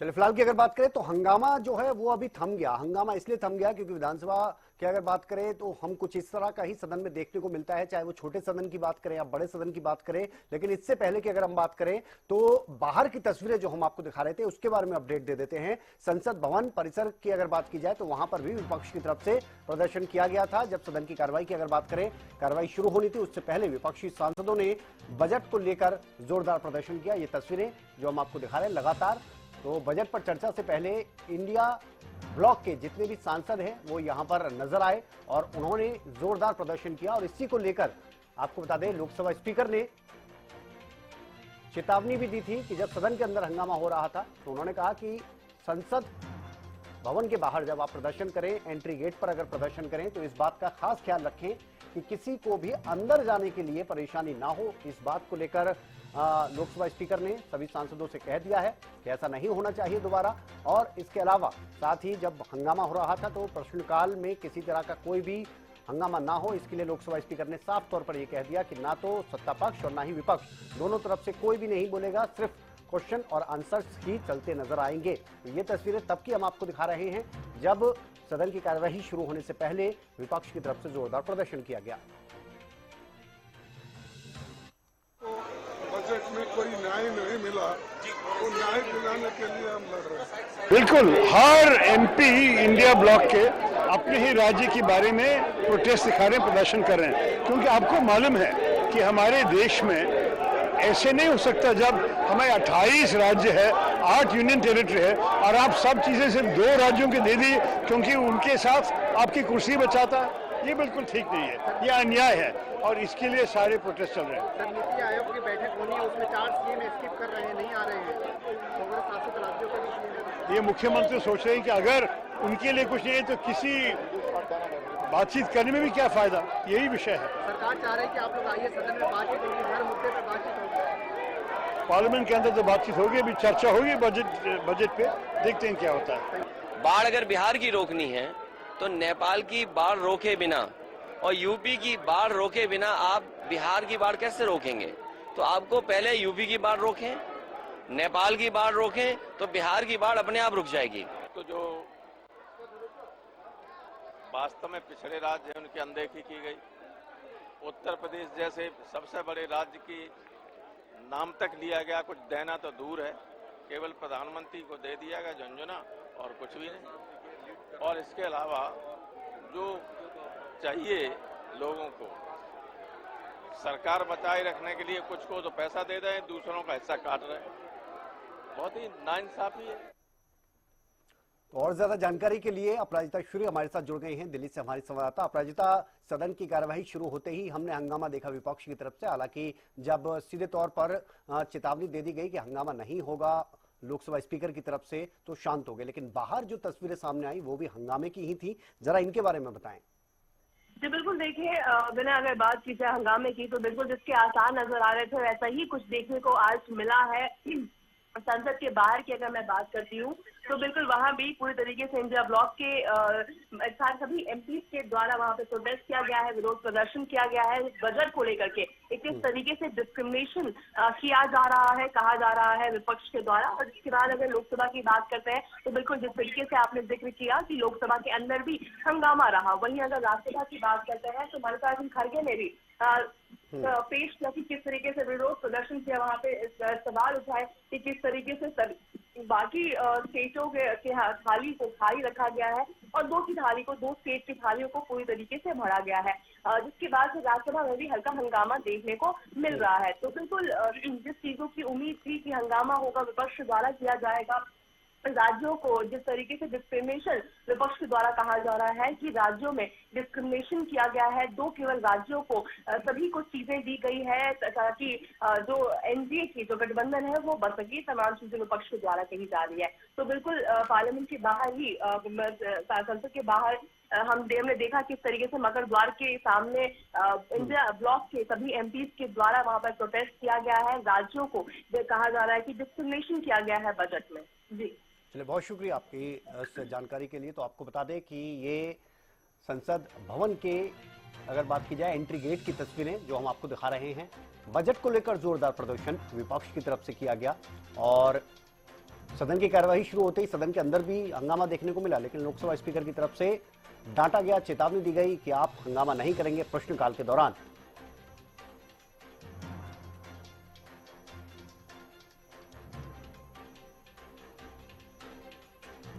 चलिए फिलहाल की अगर बात करें तो हंगामा जो है वो अभी थम गया। हंगामा इसलिए थम गया क्योंकि विधानसभा की अगर बात करें तो हम कुछ इस तरह का ही सदन में देखने को मिलता है, चाहे वो छोटे सदन की बात करें या बड़े सदन की बात करें। लेकिन इससे पहले की अगर हम बात करें तो बाहर की तस्वीरें जो हम आपको दिखा रहे थे उसके बारे में अपडेट दे देते हैं। संसद भवन परिसर की अगर बात की जाए तो वहां पर भी विपक्ष की तरफ से प्रदर्शन किया गया था। जब सदन की कार्रवाई की अगर बात करें, कार्रवाई शुरू होनी थी उससे पहले विपक्षी सांसदों ने बजट को लेकर जोरदार प्रदर्शन किया। ये तस्वीरें जो हम आपको दिखा रहे हैं लगातार, तो बजट पर चर्चा से पहले इंडिया ब्लॉक के जितने भी सांसद हैं वो यहां पर नजर आए और उन्होंने जोरदार प्रदर्शन किया। और इसी को लेकर आपको बता दें, लोकसभा स्पीकर ने चेतावनी भी दी थी कि जब सदन के अंदर हंगामा हो रहा था तो उन्होंने कहा कि संसद भवन के बाहर जब आप प्रदर्शन करें, एंट्री गेट पर अगर प्रदर्शन करें तो इस बात का खास ख्याल रखें कि किसी को भी अंदर जाने के लिए परेशानी ना हो। इस बात को लेकर लोकसभा स्पीकर ने सभी सांसदों से कह दिया है कि ऐसा नहीं होना चाहिए दोबारा। और इसके अलावा साथ ही जब हंगामा हो रहा था तो प्रश्नकाल में किसी तरह का कोई भी हंगामा ना हो, इसके लिए लोकसभा स्पीकर ने साफ तौर पर यह कह दिया कि ना तो सत्ता पक्ष और ना ही विपक्ष, दोनों तरफ से कोई भी नहीं बोलेगा, सिर्फ क्वेश्चन और आंसर्स ही चलते नजर आएंगे। तो ये तस्वीरें तब की हम आपको दिखा रहे हैं जब सदन की कार्यवाही शुरू होने से पहले विपक्ष की तरफ से जोरदार प्रदर्शन किया गया। बजट में कोई न्याय नहीं मिला, तो न्याय दिलाने के लिए हम लड़ रहे हैं। बिल्कुल, हर एमपी इंडिया ब्लॉक के अपने ही राज्य के बारे में प्रोटेस्ट दिखा रहे हैं, प्रदर्शन कर रहे हैं। क्योंकि आपको मालूम है कि हमारे देश में ऐसे नहीं हो सकता जब हमें 28 राज्य है, 8 यूनियन टेरिटरी है और आप सब चीजें सिर्फ 2 राज्यों के दे दी क्योंकि उनके साथ आपकी कुर्सी बचाता है। ये बिल्कुल ठीक नहीं है, ये अन्याय है और इसके लिए सारे प्रोटेस्ट चल रहे हैं। सर, नीति आयोग की बैठक होनी है, उसमें 4 सीएम स्किप कर रहे हैं, नहीं आ रहे हैं। कांग्रेस शासित राज्यों के बीच ये मुख्यमंत्री सोच रहे हैं कि अगर उनके लिए कुछ नहीं है तो किसी बातचीत करने में भी क्या फायदा, यही विषय है। सरकार चाह रही है कि आप लोग आइए, सदन में बातचीत होगी, हर मुद्दे पर बातचीत होगी। पार्लियामेंट के अंदर तो बातचीत होगी, अभी चर्चा होगी बजट पे, देखते हैं क्या होता है। बाढ़ अगर बिहार की रोकनी है तो नेपाल की बाढ़ रोके बिना और यूपी की बाढ़ रोके बिना आप बिहार की बाढ़ कैसे रोकेंगे? तो आपको पहले यूपी की बाढ़ रोकें, नेपाल की बाढ़ रोकें तो बिहार की बाढ़ अपने आप रुक जाएगी। तो जो वास्तव में पिछड़े राज्य हैं उनकी अनदेखी की गई। उत्तर प्रदेश जैसे सबसे बड़े राज्य की नाम तक लिया गया, कुछ देना तो दूर है, केवल प्रधानमंत्री को दे दिया गया झुंझुना और कुछ भी नहीं। और इसके अलावा जो चाहिए लोगों को, सरकार बचाए रखने के लिए कुछ को तो पैसा दे रहे हैं, दूसरों का हिस्सा काट रहे हैं, बहुत ही नाइंसाफी है। और ज्यादा जानकारी के लिए अपराजिता श्री हमारे साथ जुड़ गई हैं दिल्ली से हमारी संवाददाता। अपराजिता, सदन की कार्यवाही शुरू होते ही हमने हंगामा देखा विपक्ष की तरफ से, हालांकि जब सीधे तौर पर चेतावनी दे दी गई कि हंगामा नहीं होगा लोकसभा स्पीकर की तरफ से, तो शांत हो गए। लेकिन बाहर जो तस्वीरें सामने आई वो भी हंगामे की ही थी, जरा इनके बारे में बताएं। जी बिल्कुल, देखिए बिना अगर बात की जाए हंगामे की तो बिल्कुल जिसके आसार नजर आ रहे थे वैसा ही कुछ देखने को आज मिला है। संसद के बाहर की अगर मैं बात करती हूँ तो बिल्कुल वहां भी पूरी तरीके से इंडिया ब्लॉक के साथ सभी एमपी के द्वारा वहां पे प्रोटेस्ट किया गया है, विरोध प्रदर्शन किया गया है बजट को लेकर के। किस तरीके से डिस्क्रिमिनेशन किया जा रहा है, कहा जा रहा है विपक्ष के द्वारा। और इसके बाद अगर लोकसभा की बात करते हैं तो बिल्कुल जिस तरीके से आपने जिक्र किया कि लोकसभा के अंदर भी हंगामा रहा, वहीं अगर राज्यसभा की बात करते हैं तो मल्लिकार्जुन खड़गे ने भी पेश किया कि किस तरीके से विरोध प्रदर्शन किया, वहाँ पे सवाल उठाए कि किस तरीके से बाकी स्टेटों के थाली को खाली रखा गया है और 2 स्टेट की थालियों को पूरी तरीके से भरा गया है, जिसके बाद से राज्यसभा में भी हल्का हंगामा देखने को मिल रहा है। तो बिल्कुल जिस चीजों की उम्मीद थी कि हंगामा होगा, विपक्ष द्वारा किया जाएगा, राज्यों को जिस तरीके से डिस्क्रिमिनेशन विपक्ष के द्वारा कहा जा रहा है कि राज्यों में डिस्क्रिमिनेशन किया गया है, 2 केवल राज्यों को सभी कुछ चीजें दी गई है ताकि जो एनडीए की जो गठबंधन है वो बच सके, तमाम चीजें विपक्ष के द्वारा कही जा रही है। तो बिल्कुल पार्लियामेंट के बाहर ही, संसद के बाहर हमने देखा किस तरीके से मकर द्वार के सामने इंडिया ब्लॉक के सभी एमपीज के द्वारा वहां पर प्रोटेस्ट किया गया है। राज्यों को कहा जा रहा है कि डिस्क्रिमिनेशन किया गया है बजट में। जी चलिए, बहुत शुक्रिया आपकी इस जानकारी के लिए। तो आपको बता दें कि ये संसद भवन के अगर बात की जाए एंट्री गेट की तस्वीरें जो हम आपको दिखा रहे हैं, बजट को लेकर जोरदार प्रदर्शन विपक्ष की तरफ से किया गया और सदन की कार्यवाही शुरू होते ही सदन के अंदर भी हंगामा देखने को मिला, लेकिन लोकसभा स्पीकर की तरफ से डांटा गया, चेतावनी दी गई कि आप हंगामा नहीं करेंगे प्रश्नकाल के दौरान।